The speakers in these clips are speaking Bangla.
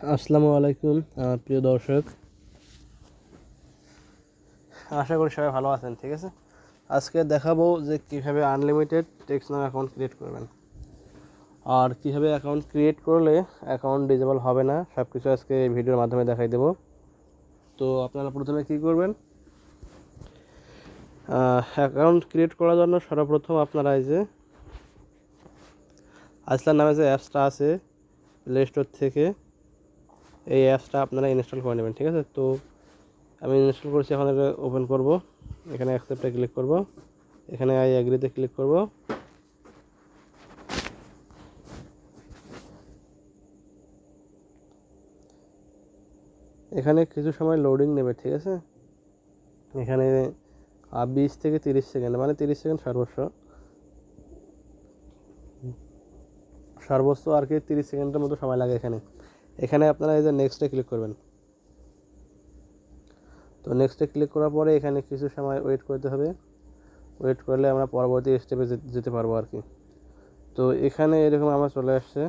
আসসালামু আলাইকুম প্রিয় দর্শক, আশা করি সবাই ভালো আছেন। ঠিক আছে, আজকে দেখাবো যে কীভাবে আনলিমিটেড টেক্সট অ্যাকাউন্ট ক্রিয়েট করবেন আর কীভাবে অ্যাকাউন্ট ক্রিয়েট করলে অ্যাকাউন্ট ডিজেবল হবে না, সব কিছু আজকে এই ভিডিওর মাধ্যমে দেখাই দেবো। তো আপনারা প্রথমে কী করবেন, অ্যাকাউন্ট ক্রিয়েট করার জন্য সর্বপ্রথম আপনারা এই যে আসলান নামে যে অ্যাপসটা আছে প্লে স্টোর থেকে, এই অ্যাপসটা আপনারা ইনস্টল করে নেবেন। ঠিক আছে, তো আমি ইনস্টল করছি, এখন এটা ওপেন করব। এখানে অ্যাকসেপ্টে ক্লিক করব, এখানে আই অ্যাগ্রিতে ক্লিক করব। এখানে কিছু সময় লোডিং নেবে। ঠিক আছে, এখানে 20 থেকে 30 সেকেন্ড, মানে 30 সেকেন্ড সর্বোচ্চ আর কি 30 সেকেন্ডের মতো সময় লাগে এখানে আপনারা এই যে নেক্সটে ক্লিক করবেন। তো নেক্সটে ক্লিক করার পরে এখানে কিছু সময় ওয়েট করতে হবে। ওয়েট করলে আমরা পরবর্তী স্টেপে যেতে পারবো আর কি। তো এখানে এরকম আমার চলে আসছে,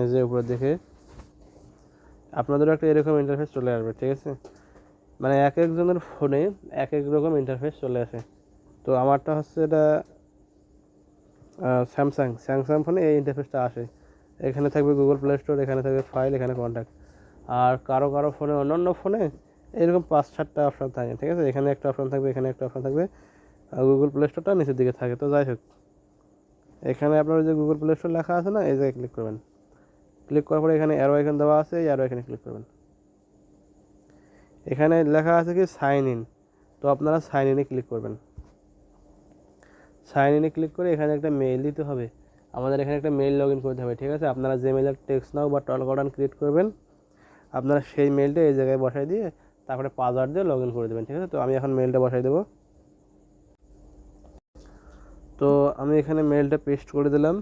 এই যে উপরে দেখে আপনাদেরও একটা এরকম ইন্টারফেস চলে আসবে। ঠিক আছে, মানে এক একজনের ফোনে এক এক রকম ইন্টারফেস চলে আসে। তো আমারটা হচ্ছে এটা স্যামসাং ফোনে এই ইন্টারফেসটা আসে। এখানে থাকবে গুগল প্লে স্টোর, এখানে থাকবে ফাইল, এখানে কন্ট্যাক্ট। আর কারো ফোনে, অন্যান্য ফোনে এরকম 5-4টা অপশান থাকে। ঠিক আছে, এখানে একটা অপশান থাকবে, এখানে একটা অপশান থাকবে, আর গুগল প্লে স্টোরটা নিচের দিকে থাকে। তো যাই হোক, এখানে আপনার যে গুগল প্লে স্টোর লেখা আছে না, এই জায়গায় ক্লিক করবেন। ক্লিক করার পরে এখানে অ্যারো আইকন দেওয়া আছে, এই অ্যারো আইকনে ক্লিক করবেন। এখানে লেখা আছে কি সাইন ইন, তো আপনারা সাইন ইনে ক্লিক করবেন। সাইন ইনে ক্লিক করে এখানে একটা মেইল দিতে হবে, আমাদের এখানে একটা মেইল লগ ইন করতে হবে। ঠিক আছে, আপনারা যে মেইলের টেক্সট নাও বা টল গঠন ক্রিয়েট করবেন, আপনারা সেই মেইলটা এই জায়গায় বসাই দিয়ে তারপরে পাসওয়ার্ড দিয়ে লগ ইন করে দেবেন। ঠিক আছে, তো আমি এখন মেইলটা বসাই দেবো। তো আমি এখানে মেইলটা পেস্ট করে দিলাম,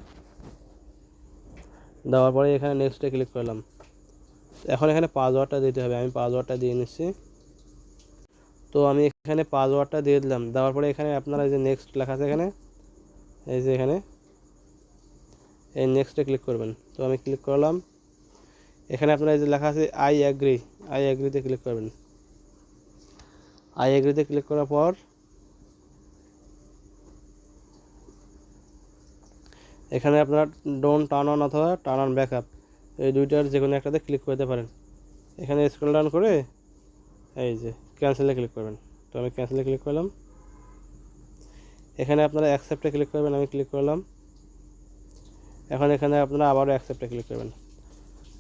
দেওয়ার পরে এখানে নেক্সটে ক্লিক করলাম। এখন এখানে পাসওয়ার্ডটা দিতে হবে, আমি পাসওয়ার্ডটা দিয়ে নিচ্ছি। তো আমি এখানে পাসওয়ার্ডটা দিয়ে দিলাম, দেওয়ার পরে এখানে আপনারা যে নেক্সট লেখা আছে এখানে, এই যে এখানে এই নেক্সটে ক্লিক করবেন। তো আমি ক্লিক করলাম, এখানে আপনারা এই যে লেখা আছে আই অ্যাগ্রিতে ক্লিক করবেন। আই অ্যাগ্রিতে ক্লিক করার পর এখানে আপনারা ডোন্ট টার্ন অন অথবা টার্ন অন ব্যাকআপ, এই দুইটার যে কোনো একটাতে ক্লিক করতে পারেন। এখানে স্ক্রল ডাউন করে এই যে ক্যান্সেলে ক্লিক করবেন। তো আমি ক্যান্সেলে ক্লিক করলাম, এখানে আপনারা অ্যাকসেপ্টে ক্লিক করবেন, আমি ক্লিক করলাম। এখন এখানে আপনারা আবারও অ্যাকসেপ্টে ক্লিক করবেন।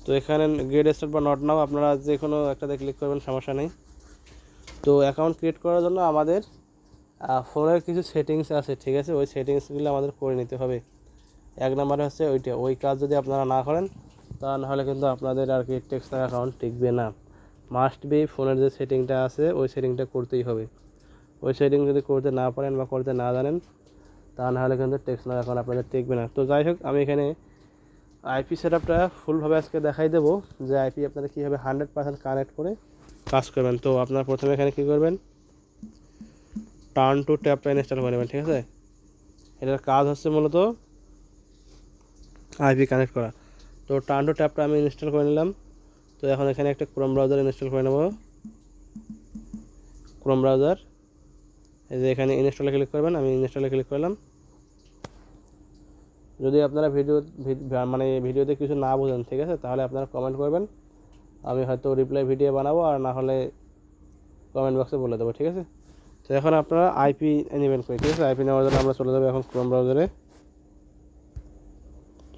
তো এখানে গেট স্টার্ট বা নট নাও আপনারা যে কোনো একটাতে ক্লিক করবেন, সমস্যা নেই। তো অ্যাকাউন্ট ক্রিয়েট করার জন্য আমাদের ফোনের কিছু সেটিংস আছে। ঠিক আছে, ওই সেটিংসগুলো আমাদের করে নিতে হবে। এক নম্বরে হচ্ছে ওই কাজ যদি আপনারা না করেন, তা নাহলে কিন্তু আপনাদের আর কি টেক্সট অ্যাকাউন্ট টিকবে না। মাস্ট বি ফোনের যে সেটিংটা আছে ওই সেটিংটা করতেই হবে। ওই সেটিং যদি করতে না পারেন বা করতে না জানেন, তা নাহলে কিন্তু টেক্সট অ্যাকাউন্ট আপনাদের টিকবে না। তো যাই হোক, আমি এখানে আইপি সেটআপটা ফুলভাবে আজকে দেখাই দেবো যে আইপি আপনারা কীভাবে 100% কানেক্ট করে কাজ করবেন। তো আপনারা প্রথমে এখানে কী করবেন, টার্ন টু ট্যাপটা ইনস্টল করে নেবেন। ঠিক আছে, এটার কাজ হচ্ছে মূলত আইপি কানেক্ট করা। তো টার্ন টু ট্যাপটা আমি ইনস্টল করে নিলাম। তো এখন এখানে একটা ক্রোম ব্রাউজার ইনস্টল করে নেব। ক্রোম ব্রাউজার, এই যে এখানে ইনস্টলে ক্লিক করবেন, আমি ইনস্টলে ক্লিক করলাম। যদি আপনারা ভিডিওতে কিছু না বোঝেন, ঠিক আছে, তাহলে আপনারা কমেন্ট করবেন, আমি হয়তো রিপ্লাই ভিডিও বানাবো, আর না হলে কমেন্ট বক্সে বলে দেবো। ঠিক আছে, তো এখন আপনারা আইপি নেবেন করে। ঠিক আছে, আইপি নেওয়ার জন্য আমরা চলে যাবো এখন ক্রোম ব্রাউজারে।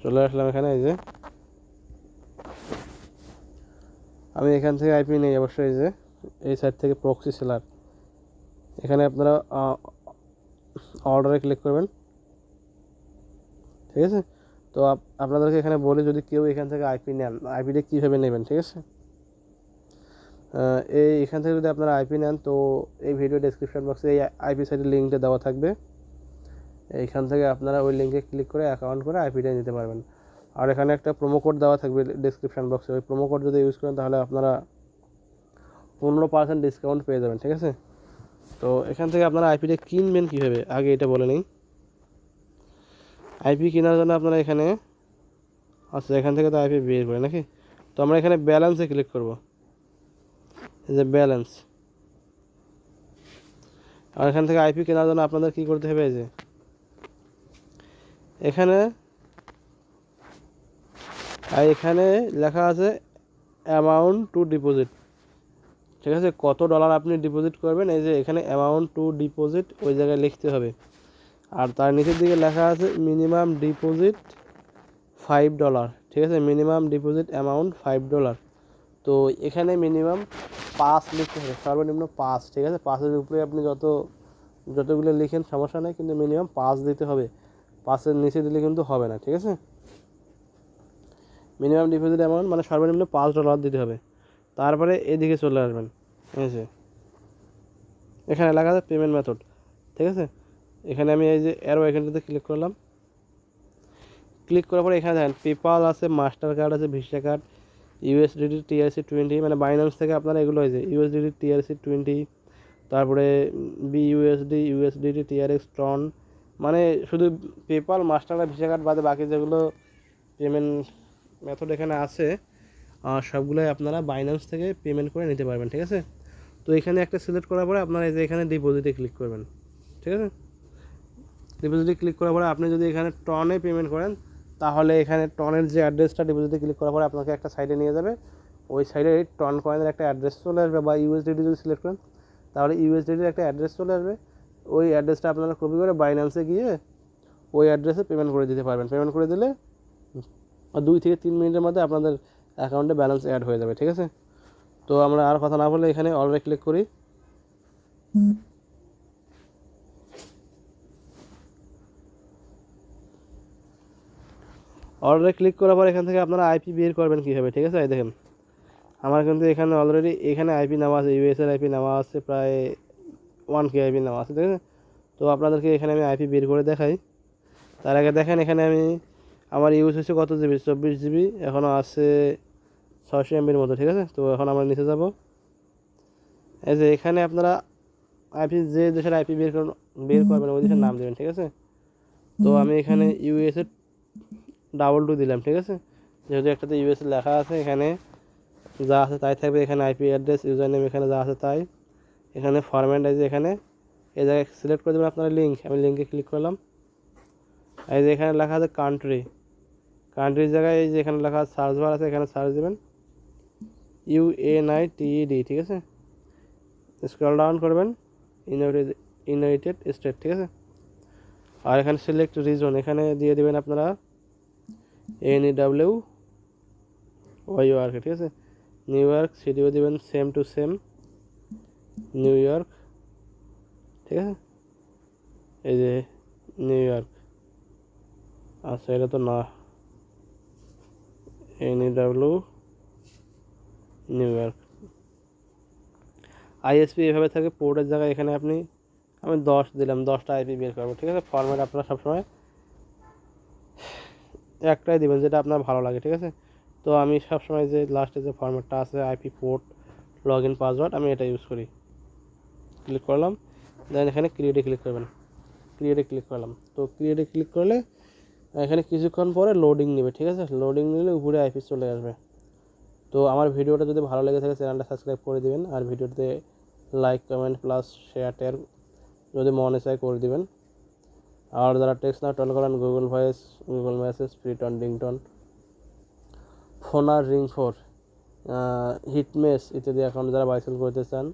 চলে আসলাম এখানে, এই যে আমি এখান থেকে আইপি নেই অবশ্যই, এই যে এই সাইট থেকে প্রক্সি সেলার, এখানে আপনারা অর্ডারে ক্লিক করবেন। ঠিক আছে, তো আপনাদেরকে এখানে বলি, যদি কেউ এখান থেকে আইপি নেন, আইপিটা কীভাবে নেবেন। ঠিক আছে, এখান থেকে যদি আপনারা আইপি নেন, তো এই ভিডিও ডেসক্রিপশন বক্সে এই আইপি সাইটের লিঙ্কটা দেওয়া থাকবে। এইখান থেকে আপনারা ওই লিঙ্কে ক্লিক করে অ্যাকাউন্ট করে আইপিটা নিতে পারবেন। আর এখানে একটা প্রোমো কোড দেওয়া থাকবে ডেসক্রিপশন বক্সে, ওই প্রোমো কোড যদি ইউজ করেন তাহলে আপনারা 15% ডিসকাউন্ট পেয়ে যাবেন। ঠিক আছে, তো এখান থেকে আপনারা আইপিটা কিনবেন কীভাবে, আগে এটা বলে নিই। আইপি কেনার জন্য আপনারা এখানে আচ্ছা, এখান থেকে তো আইপি বের করে নাকি। তো আমরা এখানে ব্যালেন্সে ক্লিক করব, এই যে ব্যালেন্স। আর এখান থেকে আইপি কেনার জন্য আপনাদের কী করতে হবে, এই যে এখানে এখানে লেখা আছে অ্যামাউন্ট টু ডিপোজিট, ঠিক আছে, কত ডলার আপনি ডিপোজিট করবেন, এই যে এখানে অ্যামাউন্ট টু ডিপোজিট ওই জায়গায় লিখতে হবে। আর তার নিচের দিকে লেখা আছে মিনিমাম ডিপোজিট $5, ঠিক আছে, মিনিমাম ডিপোজিট অ্যামাউন্ট $5। তো এখানে মিনিমাম 5 লিখতে হবে, সর্বনিম্ন 5, ঠিক আছে। 5-এর উপরে আপনি যতগুলো লিখেন সমস্যা নেই, কিন্তু মিনিমাম 5 দিতে হবে, 5-এর নিচে দিলে কিন্তু হবে না, ঠিক আছে। মিনিমাম ডিপোজিট অ্যামাউন্ট মানে সর্বনিম্ন $5 দিতে হবে। তারপরে এদিকে চলে আসবেন, ঠিক আছে, এখানে লেখা আছে পেমেন্ট মেথড, ঠিক আছে। এখানে আমি এই যে অ্যারো এখানটাতে ক্লিক করলাম। ক্লিক করার পরে এখানে দেখেন পেপাল আছে, মাস্টার কার্ড আছে, ভিসা কার্ড, ইউএসডিটি TRC20, মানে বাইন্যান্স থেকে আপনারা এগুলো হয়েছে ইউএসডিটি TRC20, তারপরে ইউএসডিটি TRX ট্রন, মানে শুধু পেপাল, মাস্টার আর ভিসা কার্ড বাদে বাকি যেগুলো পেমেন্ট মেথড এখানে আছে সবগুলোই আপনারা বাইন্যান্স থেকে পেমেন্ট করে নিতে পারবেন, ঠিক আছে। তো এখানে একটা সিলেক্ট করার পরে আপনারা এই যে এখানে ডিপোজিটে ক্লিক করবেন, ঠিক আছে। ডিপোজিটে ক্লিক করার পরে আপনি যদি এখানে টনে পেমেন্ট করেন, তাহলে এখানে টনের যে অ্যাড্রেসটা ডিপোজিটে ক্লিক করার পরে আপনাকে একটা সাইডে নিয়ে যাবে, ওই সাইডে টন কয়েনের একটা অ্যাড্রেস চলে আসবে, বা ইউএসডিটি যদি সিলেক্ট করেন তাহলে ইউএসডিটির একটা অ্যাড্রেস চলে আসবে। ওই অ্যাড্রেসটা আপনারা কপি করে বাইন্যান্সে গিয়ে ওই অ্যাড্রেসে পেমেন্ট করে দিতে পারবেন। পেমেন্ট করে দিলে 2 থেকে 3 মিনিটের মধ্যে আপনাদের অ্যাকাউন্টে ব্যালেন্স অ্যাড হয়ে যাবে, ঠিক আছে। তো আমরা আর কথা না বলে এখানে অলরেডি ক্লিক করি। অলরেডি ক্লিক করার পর এখান থেকে আপনারা আইপি বের করবেন কীভাবে, ঠিক আছে। এই দেখেন আমার কিন্তু এখানে অলরেডি এখানে আইপি নেওয়া আছে, ইউএসের আইপি নেওয়া আছে প্রায় 1K আইপি নেওয়া আছে, ঠিক আছে। তো আপনাদেরকে এখানে আমি আইপি বের করে দেখাই। তার আগে দেখেন এখানে আমার ইউজ হচ্ছে কত জিবি, 24 জিবি, এখনও আছে 600 MBর মতো, ঠিক আছে। তো এখন আমরা নিচে যাব। এই যে এখানে আপনারা আইপি যে দেশের আইপি বের করবেন ওই দেশের নাম দেবেন, ঠিক আছে। তো আমি এখানে ইউএসএ 22 দিলাম, ঠিক আছে, যেহেতু একটাতে ইউএসএ লেখা আছে, এখানে যা আছে তাই থাকবে। এখানে আইপি অ্যাড্রেস, ইউজার নেম এখানে যা আছে তাই। এখানে ফরম্যাট এই যে এখানে এই জায়গায় সিলেক্ট করে দেবেন আপনারা লিঙ্ক, আমি লিঙ্কে ক্লিক করলাম। এই যে এখানে লেখা আছে কান্ট্রির জায়গায় এই যে এখানে লেখা সার্চ বার আছে, এখানে সার্চ দেবেন UNITED, ঠিক আছে। স্ক্রল ডাউন করবেন ইউনাইটেড স্টেট, ঠিক আছে। আর এখানে সিলেক্ট রিজন এখানে দিয়ে দেবেন আপনারা NEWYORK, ঠিক আছে। নিউ ইয়র্ক সিটিও দেবেন same to same new York, ঠিক আছে। এই যে নিউ ইয়র্ক, আচ্ছা এটা তো না, NEW নিউ ইয়র্ক। ISP এভাবে থাকে পোর্টের জায়গায়, এখানে আমি 10 দিলাম, 10টা আইপি বের করবো, ঠিক আছে। ফরম্যাট আপনারা সবসময় একটাই দেবেন যেটা আপনার ভালো লাগে, ঠিক আছে। তো আমি সবসময় যে লাস্টে যে ফরম্যাটটা আছে IP port log in password আমি এটা ইউজ করি। ক্লিক করলাম, দেন এখানে ক্রিয়েটে ক্লিক করবেন, ক্রিয়েটে ক্লিক করলাম। তো ক্রিয়েটে ক্লিক করলে এখানে কিছুক্ষণ পরে লোডিং নেবে, ঠিক আছে। লোডিং নিলে উপরে আইপি চলে আসবে। তো আমার ভিডিওটা যদি ভালো লেগে থাকে চ্যানেলটা সাবস্ক্রাইব করে দিবেন, আর ভিডিওতে লাইক কমেন্ট প্লাস শেয়ার টেয়ার যদি মনে চায় করে দিবেন। আর যারা টেক্সট না টন করেন Google voice, Google message, FreeTone, ringtone, Phoner, রিং4, হিটমেস ইত্যাদি অ্যাকাউন্ট যারা বাইসেল করতে চান,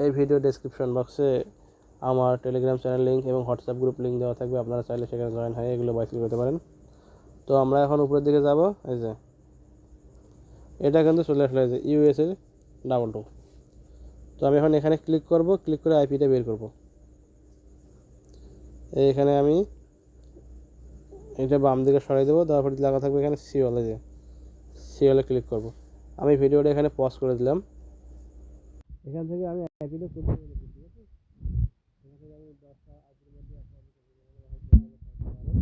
এই ভিডিও ডেসক্রিপশন বক্সে আমার টেলিগ্রাম চ্যানেল লিঙ্ক এবং হোয়াটসঅ্যাপ গ্রুপ লিঙ্ক দেওয়া থাকবে, আপনারা চাইলে সেখানে জয়েন হয়ে এগুলো বাইসেল করতে পারেন। তো আমরা এখন উপরের দিকে যাব। এই যে এটা কিন্তু চলে আসলে যে USA22। তো আমি এখন এখানে ক্লিক করব, ক্লিক করে আইপিটা বের করব। এইখানে আমি এটা বাম দিকে সরাই দেবো, তারপর লেখা থাকবে এখানে সিওলে ক্লিক করব। আমি ভিডিওটা এখানে পজ করে দিলাম। এখান থেকে আমি আইপিটা কপি করে নিচ্ছি, ঠিক আছে। এখান থেকে আমি 10টা আইপির মধ্যে একটা আইপি কপি করে নেবো, হয়তো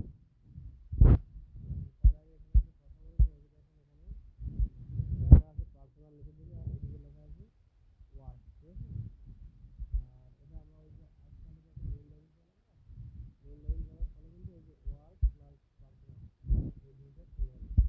তার আগে এখানে একটা কথা বলে দেবো, যেটা এখানে লেখা আছে পার্সোনাল লিখে দিলে আর এদিকে লেখা আছে ওয়ার্ক, ঠিক আছে। আর এটা আমরা ওই যে আজকাল একটা মেইল লগইন করলাম না, মেইল লগইন করার ফলে কিন্তু এই যে ওয়ার্ক প্লাস পার্সোনাল এই দুইটা চলে আসবে।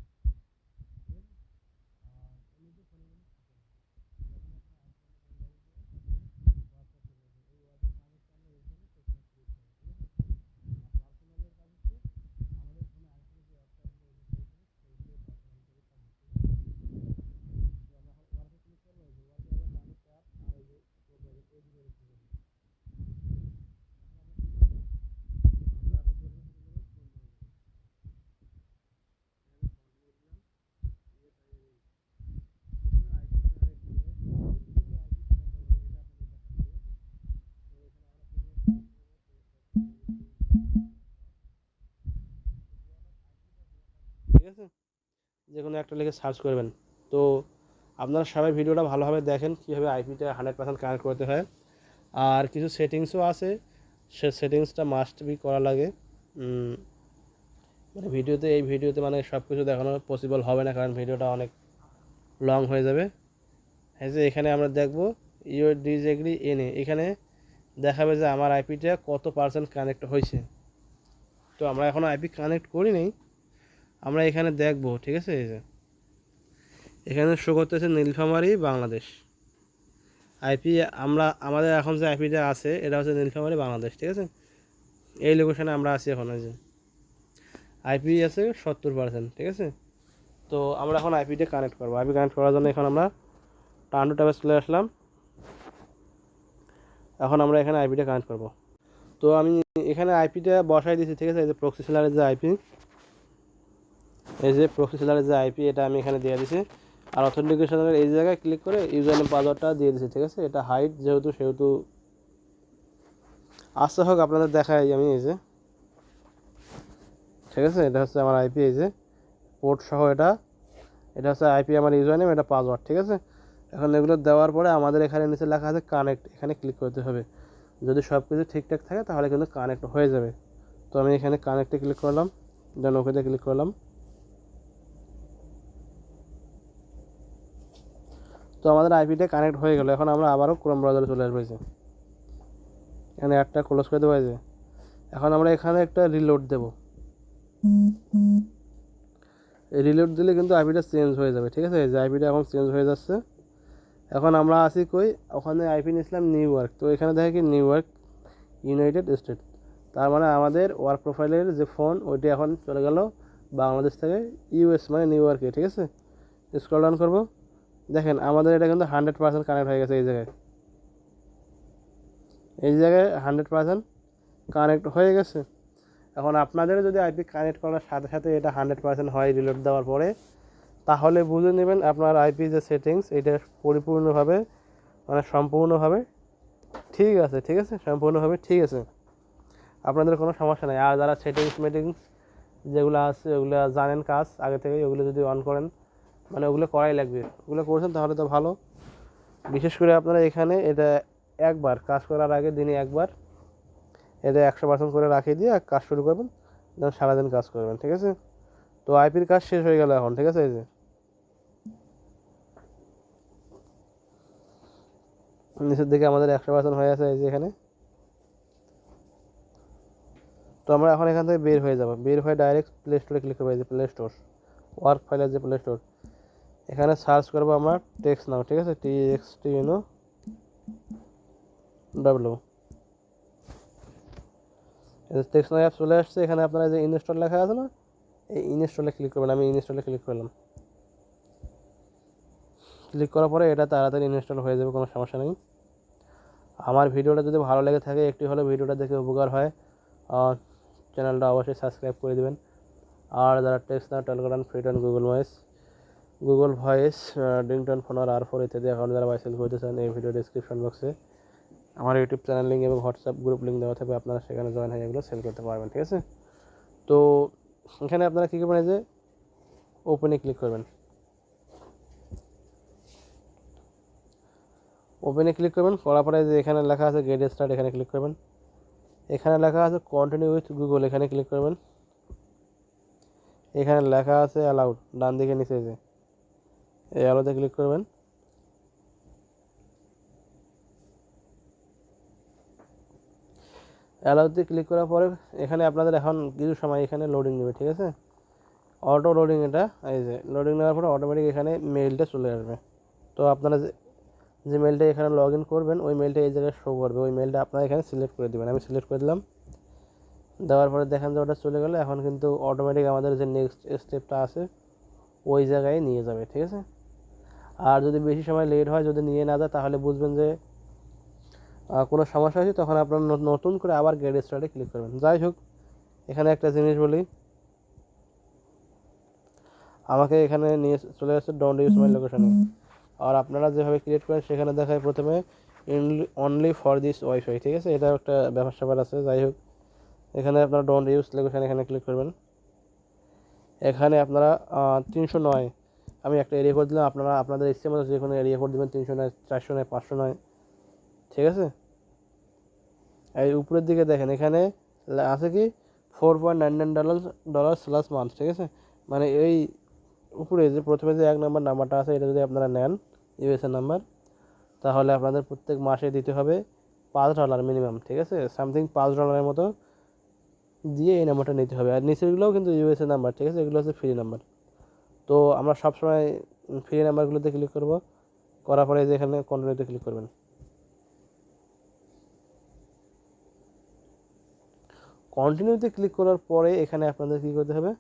আছে, যে কোনো একটা লিখে সার্চ করবেন। তো আপনারা সবাই ভিডিওটা ভালোভাবে দেখেন কীভাবে আইপিটা 100% কানেক্ট করতে হয়। আর কিছু সেটিংসও আছে, সে সেটিংসটা মাস্ট বি করা লাগে। মানে এই ভিডিওতে মানে সব কিছু দেখানো পসিবল হবে না, কারণ ভিডিওটা অনেক লং হয়ে যাবে। হ্যাঁ, যে এখানে আমরা দেখব ইউর ডিজেগ্রি এনে, এখানে দেখাবে যে আমার আইপিটা কত পার্সেন্ট কানেক্ট হয়েছে। তো আমরা এখনও আইপি কানেক্ট করিনি, আমরা এখানে দেখব। ঠিক আছে, এই যে এখানে শো করতেছে নীলফামারী বাংলাদেশ আইপি। আমাদের এখন যে আইপিটা আছে এটা হচ্ছে নীলফামারী বাংলাদেশ। ঠিক আছে, এই লোকেশনে আমরা আছি এখন। এই যে আইপি আছে 70%। ঠিক আছে, তো আমরা এখন আইপিটা কানেক্ট করবো। আইপি কানেক্ট করার জন্য এখন আমরা টার্ন টু ট্যাবে চলে আসলাম। এখন আমরা এখানে আইপিটা কানেক্ট করব। তো আমি এখানে আইপিটা বসাই দিয়েছি। ঠিক আছে, এই যে প্রক্সি সেলারের যে আইপি, এটা আমি এখানে দিয়ে দিয়েছি। আর অথেন্টিকেশনের এই জায়গায় ক্লিক করে ইউজার নেম পাসওয়ার্ডটা দিয়ে দিয়েছি। ঠিক আছে, এটা হাইড সেহেতু আসতে হোক আপনাদের দেখাই আমি। এই যে ঠিক আছে, এটা হচ্ছে আমার আইপি, এই যে পোর্ট সহ এটা হচ্ছে আইপি, আমার ইউজার নেম, এটা পাসওয়ার্ড। ঠিক আছে, এখন এগুলো দেওয়ার পরে আমাদের এখানে নিচে লেখা আছে কানেক্ট, এখানে ক্লিক করতে হবে। যদি সব কিছু ঠিকঠাক থাকে তাহলে কিন্তু কানেক্ট হয়ে যাবে। তো আমি এখানে কানেক্টে ক্লিক করলাম, দেন ওকেতে ক্লিক করলাম। তো আমাদের আইপিটা কানেক্ট হয়ে গেল। এখন আমরা আবারও ক্রোম ব্রাউজারে চলে আসবো। এখানে একটা ক্লোজ করে দেবো। যে এখন আমরা এখানে একটা রিলোড দেব। রিলোড দিলে কিন্তু আইপিটা চেঞ্জ হয়ে যাবে। ঠিক আছে, যে আইপিটা এখন চেঞ্জ হয়ে যাচ্ছে। এখন আমরা আছি কই, ওখানে আইপি নিয়েছিলাম নিউ ইয়র্ক। তো এখানে দেখে কি নিউ ইয়র্ক ইউনাইটেড স্টেট, তার মানে আমাদের ওয়ার্ক প্রোফাইলের যে ফোন ওইটি এখন চলে গেল বাংলাদেশ থেকে ইউএস মানে নিউ ইয়র্কে। ঠিক আছে, স্ক্রল ডাউন করবো, দেখেন আমাদের এটা কিন্তু 100% কানেক্ট হয়ে গেছে। এই জায়গায় 100% কানেক্ট হয়ে গেছে। এখন আপনাদের যদি আইপি কানেক্ট করার সাথে সাথে এটা 100% হয় রিলোড দেওয়ার পরে, তাহলে বুঝে নেবেন আপনার আইপি যে সেটিংস এটা পরিপূর্ণভাবে মানে সম্পূর্ণভাবে ঠিক আছে। ঠিক আছে, সম্পূর্ণভাবে ঠিক আছে, আপনাদের কোনো সমস্যা নেই। আর যারা সেটিংস যেগুলো আছে ওগুলো জানেন কাজ আগে থেকে, ওগুলো যদি অন করেন মানে ওগুলো করাই লাগবে, ওগুলো করছেন তাহলে তো ভালো। বিশেষ করে আপনারা এখানে এটা একবার কাজ করার আগে দিনে একবার এটা 100% করে রাখিয়ে দিয়ে কাজ শুরু করবেন, যেন সারাদিন কাজ করবেন। ঠিক আছে, তো আইপির কাজ শেষ হয়ে গেল এখন। ঠিক আছে, এই যে নিচের দিকে আমাদের 100% হয়ে আছে। এই যে এখানে, তো আমরা এখন এখান থেকে বের হয়ে যাব। বের হয়ে ডাইরেক্ট প্লে স্টোরে ক্লিক করবো। এই যে প্লে স্টোর, ওয়ার্ক ফাইলের যে প্লে স্টোর, এখানে সার্চ করবো আমরা টেক্সট নাও। ঠিক আছে, TXTNOW। টেক্সট নাও অ্যাপ চলে আসছে। এখানে আপনারা যে ইনস্টল লেখা আছে না, এই ইনস্টলে ক্লিক করবেন। আমি ইনস্টলে ক্লিক করলাম। ক্লিক করার পরে এটা তাড়াতাড়ি ইনস্টল হয়ে যাবে, কোনো সমস্যা নেই। আমার ভিডিওটা যদি ভালো লেগে থাকে, একটি হলে ভিডিওটা দেখে উপকার হয়, চ্যানেলটা অবশ্যই সাবস্ক্রাইব করে দেবেন। আর যারা টেক্সট নাও, টেলিগ্রাম, ফ্রিটন, গুগল ভয়েস, ডিংটন, ফোনার R4 ইত্যাদি অ্যাকাউন্ট যারা সেল করতে চান, এই ভিডিও ডিসক্রিপশন বক্সে আমার ইউটিউব চ্যানেল লিঙ্ক এবং হোয়াটসঅ্যাপ গ্রুপ লিঙ্ক দেওয়া থাকবে, আপনারা সেখানে জয়েন হয়ে এগুলো সেল করতে পারবেন। ঠিক আছে, তো এখানে আপনারা কী করবেন, যে ওপেনে ক্লিক করবেন। ওপেনে ক্লিক করবেন, করার পরে যে এখানে লেখা আছে গেট স্টার্ট, এখানে ক্লিক করবেন। এখানে লেখা আছে কন্টিনিউ উইথ গুগল, এখানে ক্লিক করবেন। এখানে লেখা আছে অ্যালাউড, ডান দিকে নিচে যে এই অ্যালাউতে ক্লিক করবেন। অ্যালাউতে ক্লিক করার পরে এখানে আপনাদের এখন কিছু সময় এখানে লোডিং নেবে। ঠিক আছে, অটো লোডিং, এটা এই যে লোডিং নেওয়ার পরে অটোমেটিক এখানে মেইলটা চলে আসবে। তো আপনারা যে মেইলটা এখানে লগ ইন করবেন ওই মেইলটা এই জায়গায় শো করবে, ওই মেইলটা আপনারা এখানে সিলেক্ট করে দেবেন। আমি সিলেক্ট করে দিলাম। দেওয়ার পরে দেখেন যে ওটা চলে গেলো। এখন কিন্তু অটোমেটিক আমাদের যে নেক্সট স্টেপটা আছে ওই জায়গায় নিয়ে যাবে। ঠিক আছে, আর যদি বেশি সময় লেট হয়, যদি নিয়ে না যায়, তাহলে বুঝবেন যে কোনো সমস্যা হয়েছে, তখন আপনার নতুন করে আবার গেট স্টার্টে ক্লিক করবেন। যাই হোক, এখানে একটা জিনিস বলি, আমাকে এখানে নিয়ে চলে আসছে ডোন্ট ইউজ মাই লোকেশনে। আর আপনারা যেভাবে ক্রিয়েট করেন সেখানে দেখায় প্রথমে অনলি ফর দিস ওয়াইফাই। ঠিক আছে, এটা একটা ব্যাপার স্যাপার আছে। যাই হোক, এখানে আপনারা ডোন্ট ইউজ লোকেশন এখানে ক্লিক করবেন। এখানে আপনারা 309 আমি একটা এরিয়া কোড দিলাম, আপনারা আপনাদের ইচ্ছে মতো যে কোনো এরিয়া কোড দেবেন, 309, 409, 509, ঠিক আছে। এই উপরের দিকে দেখেন এখানে আছে কি $4.99 স্ল্যাশ মান্থ, ঠিক আছে। মানে এই উপরে যে প্রথমে যে 1 নম্বর নাম্বারটা আছে এটা যদি আপনারা নেন ইউএসএ নাম্বার, তাহলে আপনাদের প্রত্যেক মাসে দিতে হবে $5 মিনিমাম, ঠিক আছে। সামথিং $5 মতো দিয়ে এই নাম্বারটা নিতে হবে। আর নিচেরগুলোও কিন্তু ইউএসএ নাম্বার, ঠিক আছে, এগুলো হচ্ছে ফ্রি নাম্বার। তো আমরা সবসময় ফ্রি নাম্বারগুলোতে ক্লিক করব, করার পরে যে এখানে কন্টিনিউতে ক্লিক করবেন। কন্টিনিউতে ক্লিক করার পরে এখানে আপনাদের কী করতে হবে,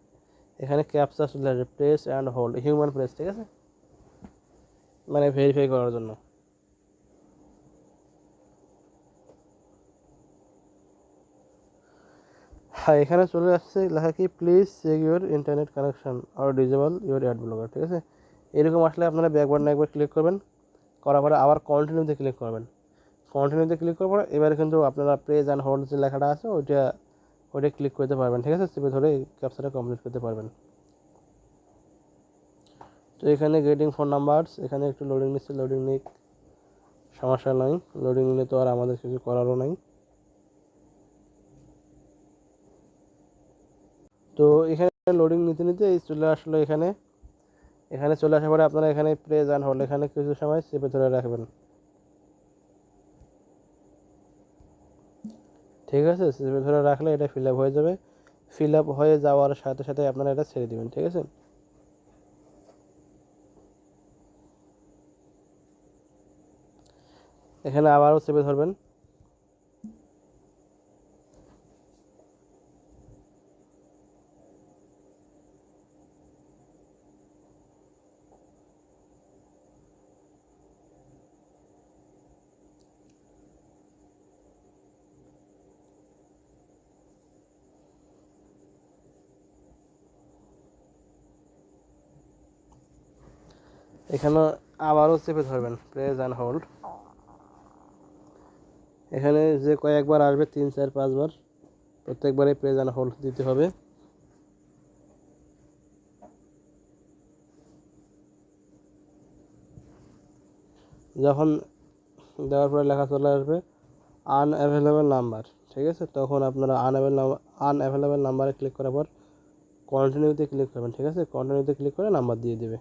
এখানে ক্যাপচা চলে আসবে, press and hold, human press, ঠিক আছে, মানে ভেরিফাই করার জন্য। হ্যাঁ, এখানে চলে আসছে লেখা কি please check your internet connection আর ডিজেবল ইউর অ্যাড ব্লকার, ঠিক আছে। এরকম আসলে আপনারা ব্যাকবার না একবার ক্লিক করবেন, করার পরে আবার কন্টিনিউতে ক্লিক করবেন। কন্টিনিউতে ক্লিক করার পরে এবার কিন্তু আপনারা প্রেস অ্যান্ড হোল্ড যে লেখাটা আছে ওইটা ক্লিক করতে পারবেন, ঠিক আছে, চেপে ধরে ক্যাপচাটা কমপ্লিট করতে পারবেন। তো এখানে গেটিং ফোন নাম্বারস, এখানে একটু লোডিং নিচ্ছে, লোডিং নিক, সমস্যা নাই, লোডিং নিলে তো আর আমাদের কিছু করারও নাই। তো এখানে লোডিং নিতে নিতে এই চলে আসলো, এখানে চলে আসার পরে আপনারা এখানে প্রেস অ্যান্ড হোল্ড এখানে কিছু সময় চেপে ধরে রাখবেন, ঠিক আছে। চেপে ধরে রাখলে এটা ফিল আপ হয়ে যাবে। ফিল আপ হয়ে যাওয়ার সাথে সাথে আপনারা এটা ছেড়ে দেবেন, ঠিক আছে। এখানে আবারও চেপে ধরবেন। এখানে আবারও চেপে ধরবেন, প্রেস অ্যান্ড হোল্ড। এখানে যে কয়েকবার আসবে 3, 4, 5 বার, প্রত্যেকবারে প্রেস অ্যান্ড হোল্ড দিতে হবে। যখন দেওয়ার পরে লেখা চলে আসবে আনঅ্যাভেলেবেল নাম্বার, ঠিক আছে, তখন আপনারা আনঅ্যাভেলেবেল নাম্বারে ক্লিক করার পর কন্টিনিউতে ক্লিক করবেন, ঠিক আছে। কন্টিনিউতে ক্লিক করে নাম্বার দিয়ে দেবে।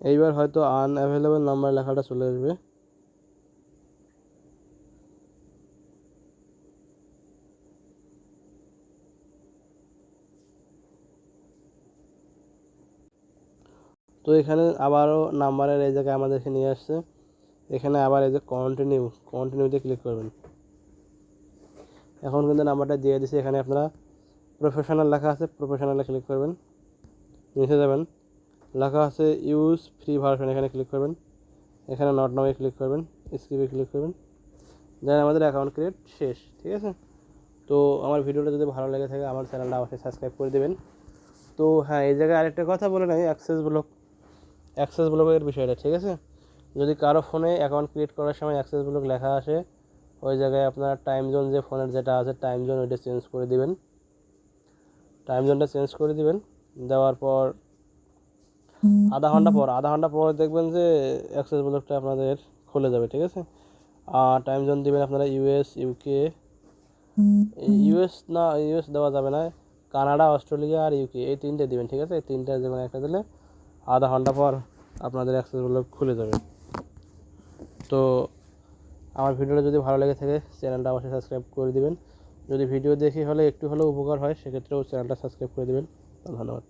এইবার হয়তো আনঅ্যাভেলেবেল নাম্বার লেখাটা চলে আসবে। তো এখানে আবারও নাম্বারের এই জায়গায় আমাদেরকে নিয়ে আসছে, এখানে আবার এই যে কন্টিনিউতে ক্লিক করবেন। এখন কিন্তু নাম্বারটা দিয়ে দিছে। এখানে আপনারা প্রফেশনাল লেখা আছে, প্রফেশনালে ক্লিক করবেন, নিচে যাবেন, লেখা আছে ইউজ ফ্রি ভার্সন, এখানে ক্লিক করবেন। এখানে নট নামে ক্লিক করবেন, স্কিপে ক্লিক করবেন, দেন আমাদের অ্যাকাউন্ট ক্রিয়েট শেষ, ঠিক আছে। তো আমার ভিডিওটা যদি ভালো লেগে থাকে আমার চ্যানেলটা অবশ্যই সাবস্ক্রাইব করে দেবেন। তো হ্যাঁ, এই জায়গায় আরেকটা কথা বলে নাই, অ্যাক্সেস ব্লকের বিষয়টা, ঠিক আছে। যদি কারো ফোনে অ্যাকাউন্ট ক্রিয়েট করার সময় অ্যাক্সেস ব্লক লেখা আসে, ওই জায়গায় আপনার টাইম জোন যে ফোনের যেটা আছে টাইম জোন ওইটা চেঞ্জ করে দিবেন, টাইম জোনটা চেঞ্জ করে দিবেন। দেওয়ার পর আধা ঘন্টা পর দেখবেন যে অ্যাক্সেস ব্লকটা আপনাদের খুলে যাবে, ঠিক আছে। আর টাইম জোন দিবেন আপনারা ইউএস, ইউকে, ইউএস দেওয়া যাবে না, কানাডা, অস্ট্রেলিয়া আর ইউকে, এই তিনটে দিবেন, ঠিক আছে। এই তিনটে যে কোনো একটা দিলে আধা ঘন্টা পর আপনাদের অ্যাক্সেস ব্লক খুলে যাবে। তো আমার ভিডিওটা যদি ভালো লেগে থাকে চ্যানেলটা অবশ্যই সাবস্ক্রাইব করে দিবেন। যদি ভিডিও দেখে হলে একটু হলেও উপকার হয় সেক্ষেত্রেও চ্যানেলটা সাবস্ক্রাইব করে দেবেন। ধন্যবাদ।